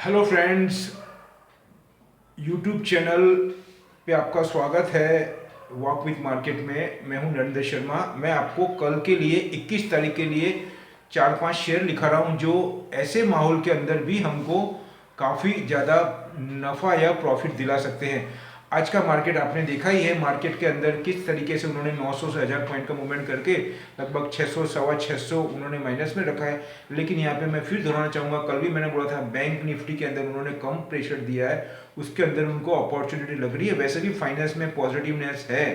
Hello friends, YouTube channel पे आपका स्वागत है। वॉक विथ मार्केट में मैं हूं नरेंद्र शर्मा। मैं आपको कल के लिए 21 तारीख के लिए 4-5 शेयर लिखा रहा हूं जो ऐसे माहौल के अंदर भी हमको काफ़ी ज़्यादा नफ़ा या प्रॉफिट दिला सकते हैं। आज का मार्केट आपने देखा ही है, मार्केट के अंदर किस तरीके से उन्होंने 900 से 1000 पॉइंट का मूवमेंट करके लगभग 600 सवा 600 उन्होंने माइनस में रखा है। लेकिन यहाँ पे मैं फिर दोहराना चाहूँगा, कल भी मैंने बोला था बैंक निफ्टी के अंदर उन्होंने कम प्रेशर दिया है, उसके अंदर उनको अपॉर्चुनिटी लग रही है। वैसे भी फाइनेंस में पॉजिटिवनेस है,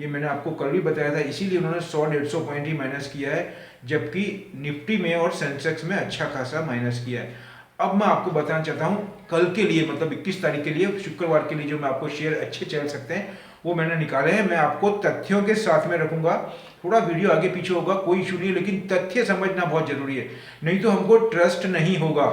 ये मैंने आपको कल भी बताया था, इसीलिए उन्होंने 100-150 पॉइंट ही माइनस किया है, जबकि निफ्टी में और सेंसेक्स में अच्छा खासा माइनस किया है। अब मैं आपको बताना चाहता हूँ कल के लिए, मतलब 21 तारीख के लिए, शुक्रवार के लिए जो मैं आपको शेयर अच्छे चल सकते हैं वो मैंने निकाले हैं। मैं आपको तथ्यों के साथ में रखूंगा, थोड़ा वीडियो आगे पीछे होगा कोई इशू नहीं है, लेकिन तथ्य समझना बहुत जरूरी है, नहीं तो हमको ट्रस्ट नहीं होगा।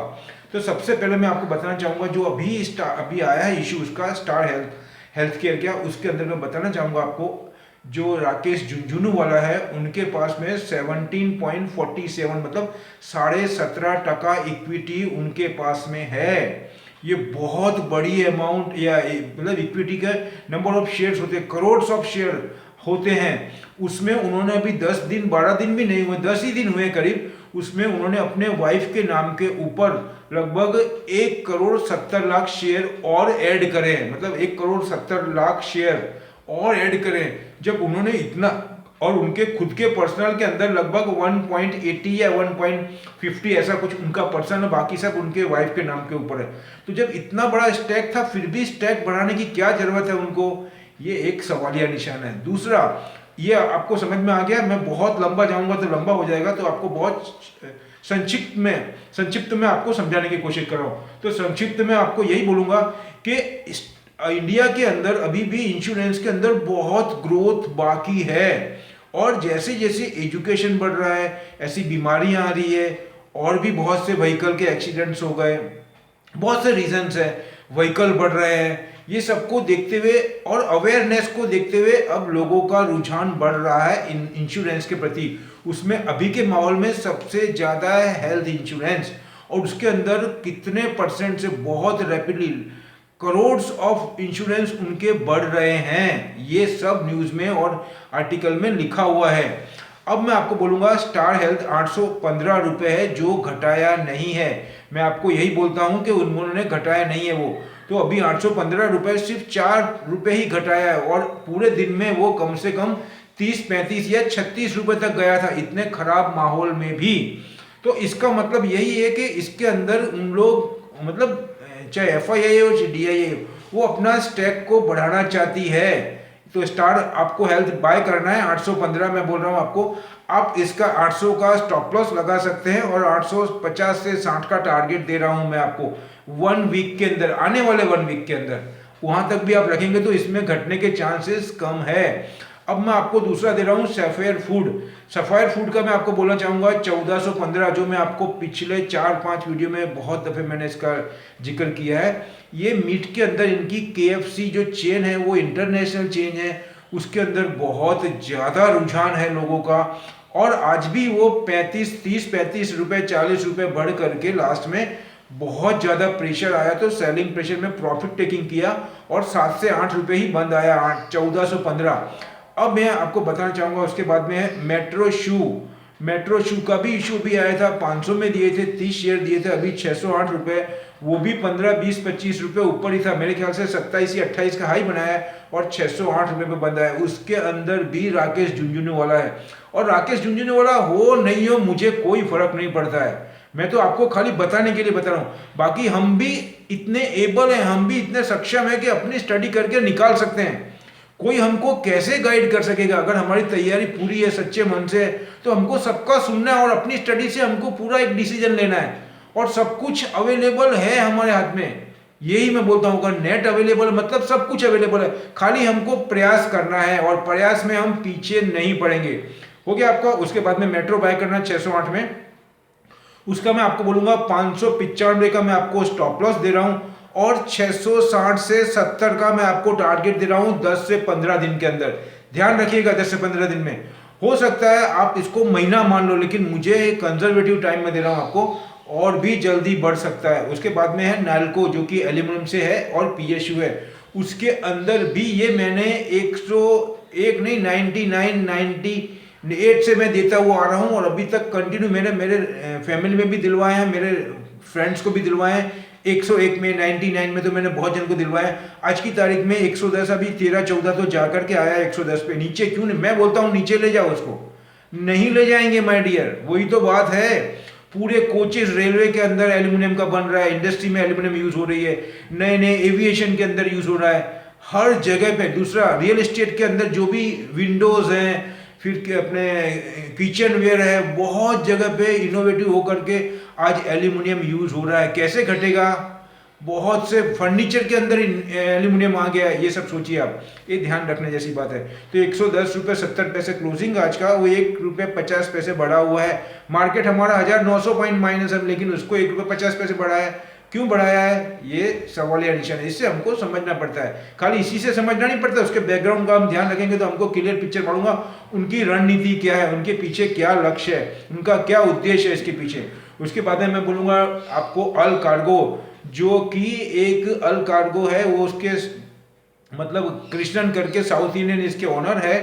तो सबसे पहले मैं आपको बताना चाहूंगा जो अभी आया है इशू, उसका स्टार हेल्थ केयर क्या, उसके अंदर मैं बताना चाहूंगा आपको, जो राकेश झुंझुनू है उनके पास में 17.47 मतलब 17.5% इक्विटी उनके पास में है। ये बहुत बड़ी अमाउंट, या मतलब इक्विटी का नंबर ऑफ शेयर्स होते हैं, करोड़ ऑफ शेयर होते हैं, उसमें उन्होंने अभी 10 दिन 12 दिन भी नहीं हुए, 10 ही दिन हुए करीब, उसमें उन्होंने अपने वाइफ के नाम के ऊपर लगभग 1,70,00,000 शेयर और ऐड करे हैं, मतलब 1,70,00,000 शेयर और ऐड करें। जब उन्होंने इतना, और उनके खुद के पर्सनल के अंदर लगभग 1.80 या 1.50 ऐसा कुछ उनका पर्सनल है, बाकी सब उनके वाइफ के नाम के ऊपर है। तो जब इतना बड़ा स्टैक था फिर भी स्टैक बढ़ाने की क्या जरूरत है उनको, ये एक सवालिया निशान है। दूसरा, ये आपको समझ में आ गया, मैं बहुत लंबा जाऊंगा तो लंबा हो जाएगा, तो आपको बहुत संक्षिप्त में आपको समझाने की कोशिश कर रहा हूं। तो संक्षिप्त में आपको यही बोलूंगा कि इंडिया के अंदर अभी भी इंश्योरेंस के अंदर बहुत ग्रोथ बाकी है, और जैसे जैसे एजुकेशन बढ़ रहा है ऐसी बीमारियां आ रही है, और भी बहुत से व्हीकल के एक्सीडेंट्स हो गए, बहुत से रीजंस है, व्हीकल बढ़ रहे हैं, ये सबको देखते हुए और अवेयरनेस को देखते हुए अब लोगों का रुझान बढ़ रहा है इंश्योरेंस के प्रति। उसमें अभी के माहौल में सबसे ज़्यादा है हेल्थ इंश्योरेंस, और उसके अंदर कितने परसेंट से बहुत रैपिडली करोड़ ऑफ इंश्योरेंस उनके बढ़ रहे हैं, ये सब न्यूज़ में और आर्टिकल में लिखा हुआ है। अब मैं आपको बोलूंगा स्टार हेल्थ 815 रुपये है, जो घटाया नहीं है। मैं आपको यही बोलता हूं कि उन्होंने घटाया नहीं है वो, तो अभी 815 रुपये, सिर्फ 4 रुपये ही घटाया है, और पूरे दिन में वो कम से कम 30-35 या 36 रुपये तक गया था, इतने खराब माहौल में भी। तो इसका मतलब यही है कि इसके अंदर उन लोग, मतलब चाहे FII हो चाहे DII हो, वो अपना स्टैक को बढ़ाना चाहती है। तो स्टार आपको हेल्थ बाय करना है 815, मैं बोल रहा हूं आपको, आप इसका 800 का स्टॉप लॉस लगा सकते हैं, और 850 से 60 का टारगेट दे रहा हूं मैं आपको 1 वीक के अंदर, आने वाले 1 वीक के अंदर, वहां तक भी आप रखेंगे तो इसमें घटने के चांसेस कम है। अब मैं आपको दूसरा दे रहा हूं सफायर फूड का मैं आपको बोलना चाहूंगा 1415, जो मैं आपको पिछले 4-5 वीडियो में बहुत दफे मैंने इसका जिक्र किया है। ये मीट के अंदर इनकी KFC जो चेन है वो इंटरनेशनल चेन है, उसके अंदर बहुत ज़्यादा रुझान है लोगों का, और आज भी वो 35 रुपये 40 रुपये बढ़ करके लास्ट में बहुत ज़्यादा प्रेशर आया, तो सेलिंग प्रेशर में प्रॉफिट टेकिंग किया, और 7 से 8 रुपये ही बंद आया, 1415। अब मैं आपको बताना चाहूँगा उसके बाद में है मेट्रो शू का भी इशू भी आया था, 500 में दिए थे, 30 शेयर दिए थे, अभी 608 रुपये, वो भी 15-20-25 रुपये ऊपर ही था, मेरे ख्याल से 27 या 28 का हाई बनाया और 608 रुपये पे बंदा है। उसके अंदर भी राकेश झुंझुनूवाला है, और राकेश झुंझुनूवाला हो नहीं हो मुझे कोई फर्क नहीं पड़ता है, मैं तो आपको खाली बताने के लिए बता रहा हूँ। बाकी हम भी इतने एबल हैं, हम भी इतने सक्षम हैं कि अपनी स्टडी करके निकाल सकते हैं। कोई हमको कैसे गाइड कर सकेगा? अगर हमारी तैयारी पूरी है, सच्चे मन से, तो हमको सबका सुनना है और अपनी स्टडी से हमको पूरा एक डिसीजन लेना है, और सब कुछ अवेलेबल है हमारे हाथ में। यही मैं बोलता हूँ, अगर नेट अवेलेबल मतलब सब कुछ अवेलेबल है, खाली हमको प्रयास करना है, और प्रयास में हम पीछे नहीं पड़ेंगे। हो गया आपका। उसके बाद में मेट्रो बाय करना 608 में, उसका मैं आपको बोलूंगा 595 का मैं आपको स्टॉप लॉस दे रहा हूं, और 660 से 70 का मैं आपको टारगेट दे रहा हूं 10 से 15 दिन के अंदर। ध्यान रखिएगा, 10 से 15 दिन में हो सकता है आप इसको महीना मान लो, लेकिन मुझे कंजर्वेटिव टाइम में दे रहा हूं आपको, और भी जल्दी बढ़ सकता है। उसके बाद में है नाल्को जो कि एल्यूमिनियम से है और पीएसयू है। उसके अंदर भी ये मैंने 101 नहीं 99 98 से मैं देता हुआ आ रहा हूँ, और अभी तक कंटिन्यू मैंने मेरे फैमिली में भी दिलवाए हैं, मेरे फ्रेंड्स को भी दिलवाए हैं। 101 में 99 में तो मैंने बहुत जन को दिलवाया। आज की तारीख में 110, अभी 13-14 तो जा करके आया 110 पे। नीचे क्यों नहीं, मैं बोलता हूँ नीचे ले जाओ उसको, नहीं ले जाएंगे माय डियर, वही तो बात है। पूरे कोचेस रेलवे के अंदर एल्यूमिनियम का बन रहा है, इंडस्ट्री में एल्यूमिनियम यूज हो रही है, नए नए एविएशन के अंदर यूज हो रहा है, हर जगह पे। दूसरा रियल एस्टेट के अंदर जो भी विंडोज हैं, फिर के अपने किचन वेयर है, बहुत जगह पे इनोवेटिव होकर के आज एल्यूमिनियम यूज हो रहा है। कैसे घटेगा, बहुत से फर्नीचर के अंदर एल्यूमिनियम आ गया है, ये सब सोचिए आप, ये ध्यान रखने जैसी बात है। तो 110 रुपये 70 पैसे क्लोजिंग आज का, वो 1 रुपये 50 पैसे बढ़ा हुआ है। मार्केट हमारा 1900 पॉइंट माइनस है, लेकिन उसको 1 रुपये 50 पैसे बढ़ाया है। क्यों बढ़ाया है, ये सवालिया निशान है, इससे हमको समझना पड़ता है। खाली इसी से समझना नहीं पड़ता, उसके बैकग्राउंड का हम ध्यान रखेंगे तो हमको क्लियर पिक्चर पड़ूंगा, उनकी रणनीति क्या है, उनके पीछे क्या लक्ष्य है, उनका क्या उद्देश्य है इसके पीछे। उसके बाद में मैं बोलूँगा आपको अल कार्गो, जो कि एक अल कार्गो है, वो उसके मतलब कृष्णन करके साउथ इंडियन इसके ओनर है,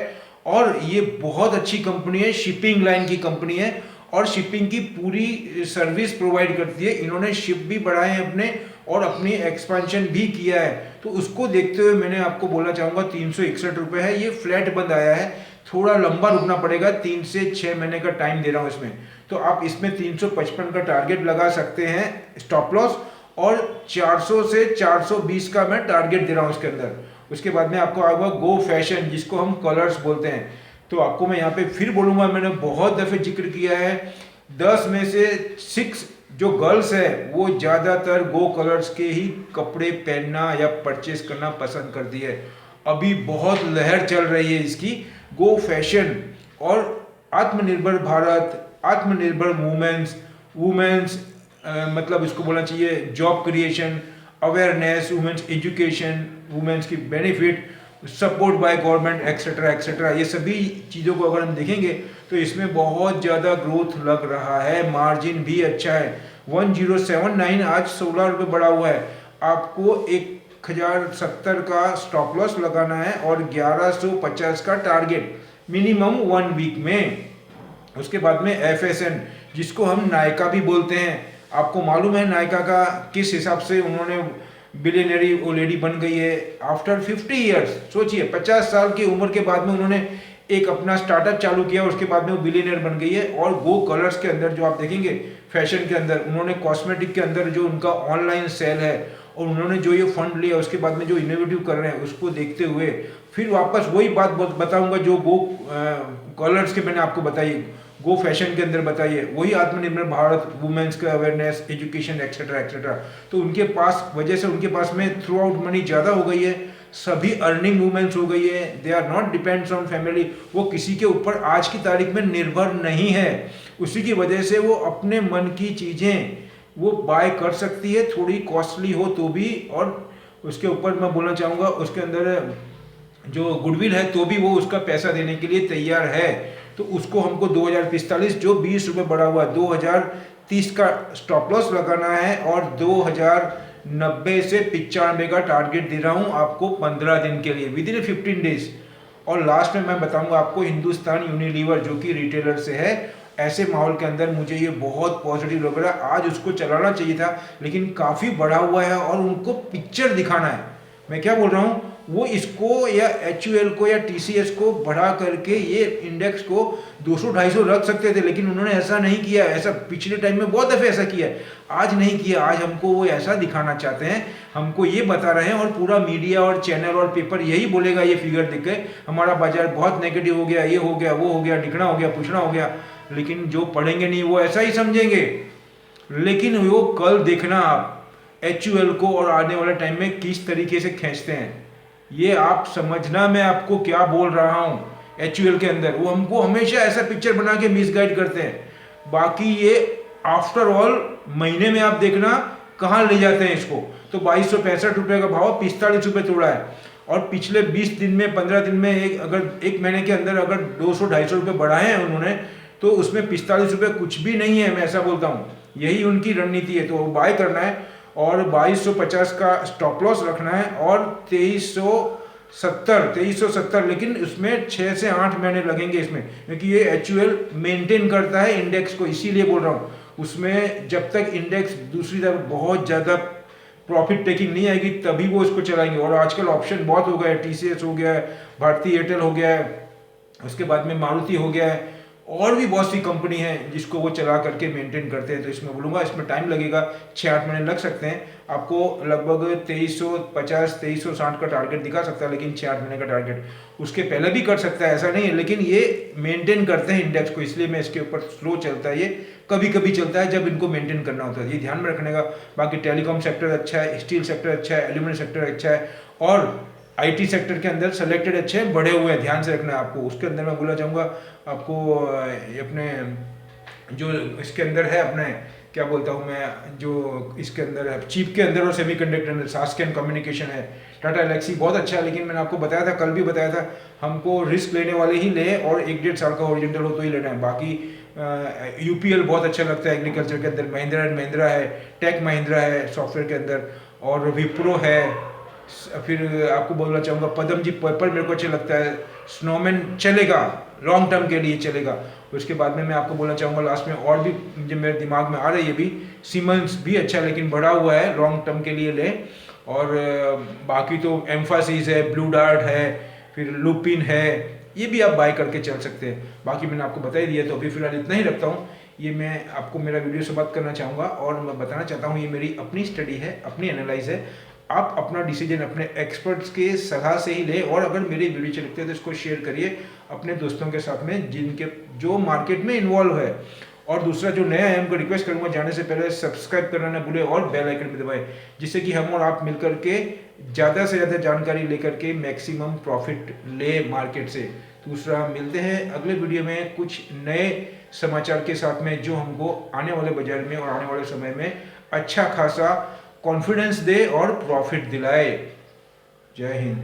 और ये बहुत अच्छी कंपनी है, शिपिंग लाइन की कंपनी है, और शिपिंग की पूरी सर्विस प्रोवाइड करती है। इन्होंने शिप भी बढ़ाए हैं अपने, और अपनी एक्सपेंशन भी किया है। तो उसको देखते हुए मैंने आपको बोलना चाहूँगा 361 रुपये है, ये फ्लैट बंद आया है, थोड़ा लंबा रुकना पड़ेगा, 3 से 6 महीने का टाइम दे रहा हूँ इसमें। तो आप इसमें 355 का टारगेट लगा सकते हैं स्टॉप लॉस, और 400 से 420 का मैं टारगेट दे रहा हूँ इसके अंदर। उसके बाद में आपको आएगा गो फैशन, जिसको हम कलर्स बोलते हैं। तो आपको मैं यहाँ पे फिर बोलूँगा, मैंने बहुत दफ़े जिक्र किया है, 10 में से 6 जो गर्ल्स है वो ज़्यादातर गो कलर्स के ही कपड़े पहनना या परचेस करना पसंद करती है। अभी बहुत लहर चल रही है इसकी, गो फैशन और आत्मनिर्भर भारत, आत्मनिर्भर वुमेन्स मतलब इसको बोलना चाहिए job creation, awareness, women's education, women's की benefit, support by government et cetera et cetera. ये सभी चीज़ों को अगर हम देखेंगे तो इसमें बहुत ज़्यादा ग्रोथ लग रहा है, मार्जिन भी अच्छा है। 1079 आज 16 रुपये बढ़ा हुआ है। आपको 1070 का स्टॉप लॉस लगाना है और 1150 का टारगेट मिनिमम 1 वीक में। उसके बाद में FSN, जिसको हम नायका भी बोलते हैं। आपको मालूम है नायका का किस हिसाब से उन्होंने बिलियनरी वो लेडी बन गई है आफ्टर 50 ईयर्स। सोचिए 50 साल की उम्र के बाद में उन्होंने एक अपना स्टार्टअप चालू किया, उसके बाद में वो बिलियनर बन गई है। और गो कलर्स के अंदर जो आप देखेंगे फैशन के अंदर, उन्होंने कॉस्मेटिक के अंदर जो उनका ऑनलाइन सेल है, और उन्होंने जो ये फंड लिया उसके बाद में जो इनोवेटिव कर रहे हैं उसको देखते हुए फिर वापस वही बात बताऊंगा जो गो कलर्स के मैंने आपको बताई, गो फैशन के अंदर बताइए, वही आत्मनिर्भर भारत, वुमेन्स का अवेयरनेस, एजुकेशन एक्सेट्रा एक्सेट्रा। तो उनके पास वजह से उनके पास में थ्रू आउट मनी ज़्यादा हो गई है, सभी अर्निंग वुमेन्स हो गई है, they are not depends on family, वो किसी के ऊपर आज की तारीख में निर्भर नहीं है। उसी की वजह से वो अपने मन की चीज़ें वो बाय कर सकती है, थोड़ी कॉस्टली हो तो भी। और उसके ऊपर मैं बोलना चाहूँगा उसके अंदर जो गुडविल है तो भी वो उसका पैसा देने के लिए तैयार है। तो उसको हमको 2045 जो 20 रुपये बढ़ा हुआ 2030 का स्टॉप लॉस लगाना है, और 2090 से 95 का टारगेट दे रहा हूँ आपको 15 दिन के लिए, विद इन 15 डेज। और लास्ट में मैं बताऊंगा आपको हिंदुस्तान यूनिलीवर जो कि रिटेलर से है। ऐसे माहौल के अंदर मुझे ये बहुत पॉजिटिव लग रहा है। आज उसको चलाना चाहिए था लेकिन काफ़ी बढ़ा हुआ है, और उनको पिक्चर दिखाना है। मैं क्या बोल रहा हूँ, वो इसको या HUL को या TCS को बढ़ा करके ये इंडेक्स को 200-250 रख सकते थे, लेकिन उन्होंने ऐसा नहीं किया। ऐसा पिछले टाइम में बहुत दफ़े ऐसा किया है, आज नहीं किया। आज हमको वो ऐसा दिखाना चाहते हैं, हमको ये बता रहे हैं, और पूरा मीडिया और चैनल और पेपर यही बोलेगा ये फिगर देख के, हमारा बाजार बहुत नेगेटिव हो गया, ये हो गया, वो हो गया, लिखना हो गया, पूछना हो गया। लेकिन जो पढ़ेंगे नहीं वो ऐसा ही समझेंगे। लेकिन वो कल देखना आप HUL को और आने वाले टाइम में किस तरीके से खींचते हैं, ये आप समझना मैं आपको क्या बोल रहा हूँ। HUL के अंदर वो हमको हमेशा ऐसा पिक्चर बना के मिसगाइड करते हैं। बाकी ये आफ्टर ऑल महीने में आप देखना कहाँ ले जाते हैं इसको। तो 2265 रुपये का भाव 45 रुपये तोड़ा है, और पिछले 20 दिन में 15 दिन में अगर एक महीने के अंदर अगर 200-250 रुपये बढ़ाए हैं उन्होंने, तो उसमें 45 रुपये कुछ भी नहीं है। मैं ऐसा बोलता हूँ यही उनकी रणनीति है। तो बाय करना है और 2250 का स्टॉप लॉस रखना है और 2370, लेकिन उसमें 6 से 8 महीने लगेंगे इसमें, क्योंकि ये HUL मेंटेन करता है इंडेक्स को, इसीलिए बोल रहा हूँ। उसमें जब तक इंडेक्स दूसरी तरफ बहुत ज़्यादा प्रॉफिट टेकिंग नहीं आएगी तभी वो इसको चलाएंगे। और आजकल ऑप्शन बहुत हो गया है, TCS हो गया है, भारती एयरटेल हो गया है, उसके बाद में मारुति हो गया है, और भी बहुत सी कंपनी है जिसको वो चला करके मेंटेन करते हैं। तो इसमें बोलूँगा इसमें टाइम लगेगा, 6-8 महीने लग सकते हैं। आपको लगभग 2350 2360 का टारगेट दिखा सकता है, लेकिन 6-8 महीने का टारगेट उसके पहले भी कर सकता है, ऐसा नहीं है। लेकिन ये मेंटेन करते हैं इंडेक्स को, इसलिए मैं इसके ऊपर स्लो चलता है। ये कभी कभी चलता है जब इनको मेंटेन करना होता है, ये ध्यान में रखने का। बाकी टेलीकॉम सेक्टर अच्छा है, स्टील सेक्टर अच्छा है, एल्यूमिनियम सेक्टर अच्छा है, और IT सेक्टर के अंदर सेलेक्टेड अच्छे हैं, बढ़े हुए हैं, ध्यान से रखना है आपको। उसके अंदर मैं बोलना चाहूँगा आपको, अपने जो इसके अंदर है, अपने क्या बोलता हूँ मैं, जो इसके अंदर है चिप के अंदर और सेमीकंडक्टर अंदर, सास्केन कम्युनिकेशन है, टाटा एलेक्सी बहुत अच्छा है। लेकिन मैंने आपको बताया था, कल भी बताया था, हमको रिस्क लेने वाले ही ले और 1-1.5 साल का ओरिजेंटल हो तो ही लेना है। बाकी UPL बहुत अच्छा लगता है एग्रीकल्चर के अंदर, महिंद्रा एंड महिंद्रा है, टेक महिंद्रा है सॉफ्टवेयर के अंदर, और विप्रो है। फिर आपको बोलना चाहूँगा पदमजीत पेपर मेरे को अच्छा लगता है, स्नोमैन चलेगा, लॉन्ग टर्म के लिए चलेगा। उसके बाद में मैं आपको बोलना चाहूँगा लास्ट में, और भी जो मेरे दिमाग में आ रही है भी, सीमेंस भी अच्छा है, लेकिन बढ़ा हुआ है, लॉन्ग टर्म के लिए ले। और बाकी तो एम्फासिस है, ब्लू डार्ट है, फिर लुपिन है, ये भी आप बाय करके चल सकते हैं। बाकी मैंने आपको बता ही दिया, तो अभी फिलहाल इतना ही रखता हूँ। ये मैं आपको मेरा वीडियो से बात करना चाहूँगा, और मैं बताना चाहता हूँ ये मेरी अपनी स्टडी है, अपनी एनालाइज है। आप अपना डिसीजन अपने एक्सपर्ट्स के सलाह से ही ले, और अगर मेरी वीडियो अच्छी लगती है तो इसको शेयर करिए अपने दोस्तों के साथ में जिनके जो मार्केट में इन्वॉल्व है। और दूसरा जो नया है, उनको रिक्वेस्ट करूंगा जाने से पहले सब्सक्राइब करना ना भूले और बेल आइकन भी दबाएं, जिससे कि हम और आप मिलकर के ज़्यादा से ज़्यादा जानकारी लेकर के मैक्सिमम प्रॉफिट ले मार्केट से। दूसरा, मिलते हैं अगले वीडियो में कुछ नए समाचार के साथ में, जो हमको आने वाले बाजार में और आने वाले समय में अच्छा खासा कॉन्फिडेंस दे और प्रॉफिट दिलाए। जय हिंद।